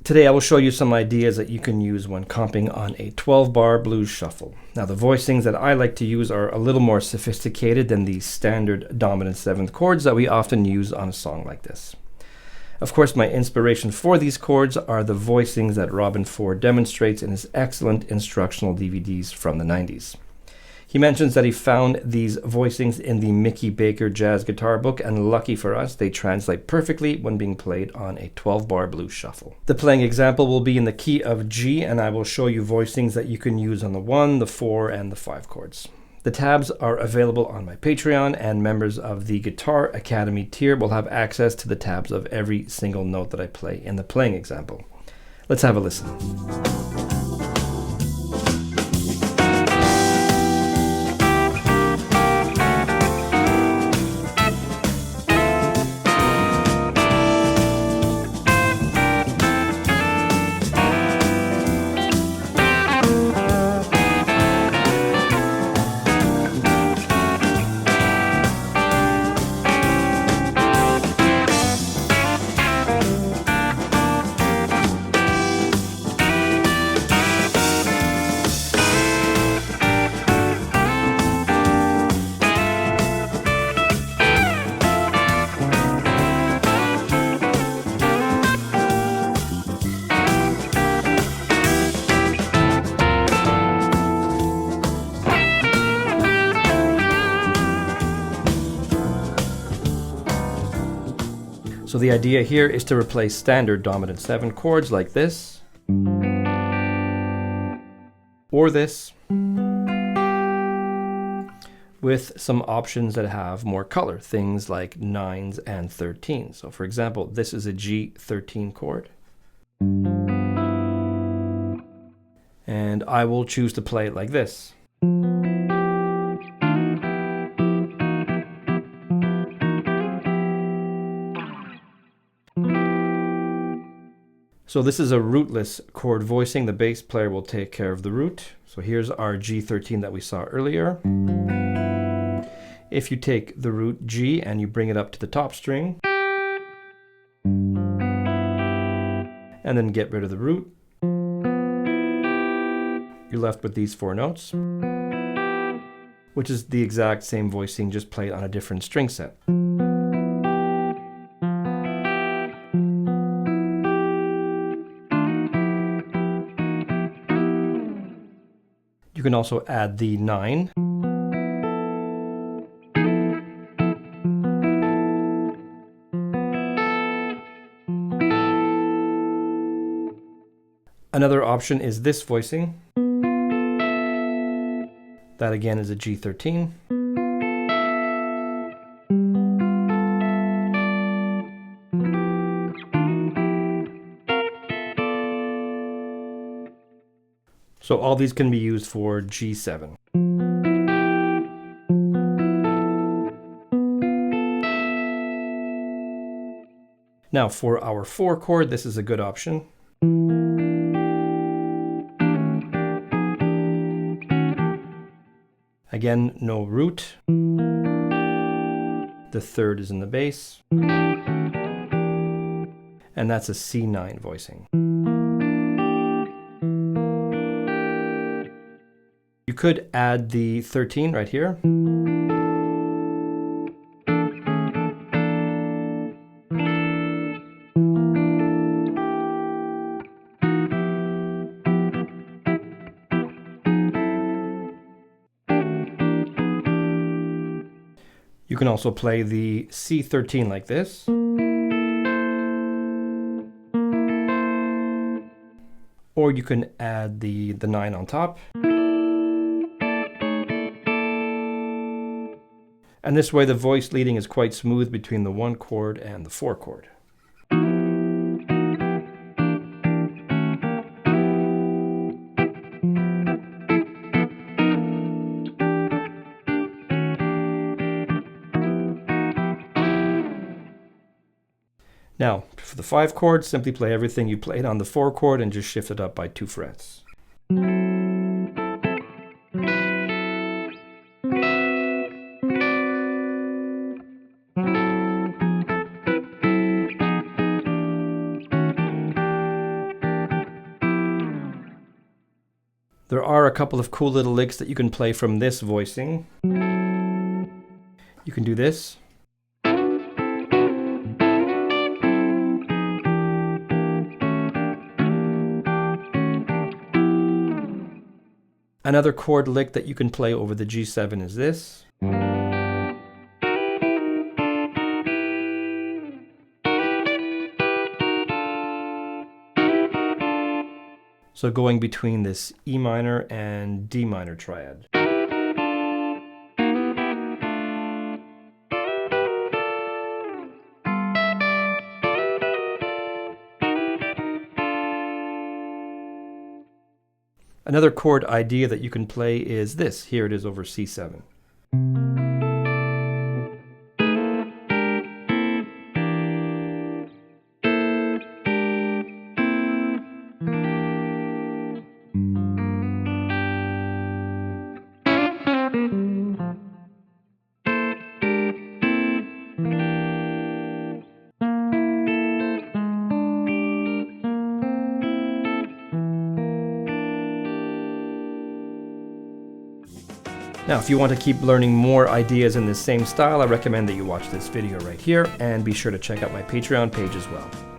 Today I will show you some ideas that you can use when comping on a 12-bar blues shuffle. Now the voicings that I like to use are a little more sophisticated than the standard dominant 7th chords that we often use on a song like this. Of course, my inspiration for these chords are the voicings that Robben Ford demonstrates in his excellent instructional DVDs from the 90s. He mentions that he found these voicings in the Mickey Baker Jazz Guitar Book, and lucky for us, they translate perfectly when being played on a 12-bar blues shuffle. The playing example will be in the key of G, and I will show you voicings that you can use on the 1, the 4, and the 5 chords. The tabs are available on my Patreon, and members of the Guitar Academy tier will have access to the tabs of every single note that I play in the playing example. Let's have a listen. So the idea here is to replace standard dominant 7 chords like this, or this, with some options that have more color, things like 9s and 13s. So for example, this is a G13 chord. And I will choose to play it like this. So this is a rootless chord voicing. The bass player will take care of the root. So here's our G13 that we saw earlier. If you take the root G and you bring it up to the top string, and then get rid of the root, you're left with these 4 notes, which is the exact same voicing, just played on a different string set. You can also add the 9. Another option is this voicing. That again is a G13. So all these can be used for G7. Now for our 4 chord, this is a good option. Again, no root. The 3rd is in the bass. And that's a C9 voicing. You could add the 13 right here. You can also play the C13 like this. Or you can add the 9 on top. And this way the voice leading is quite smooth between the 1 chord and the 4 chord. Now, for the 5 chord, simply play everything you played on the 4 chord and just shift it up by 2 frets. There are a couple of cool little licks that you can play from this voicing. You can do this. Another chord lick that you can play over the G7 is this. So going between this E minor and D minor triad. Another chord idea that you can play is this. Here it is over C7. Now, if you want to keep learning more ideas in the same style, I recommend that you watch this video right here, and be sure to check out my Patreon page as well.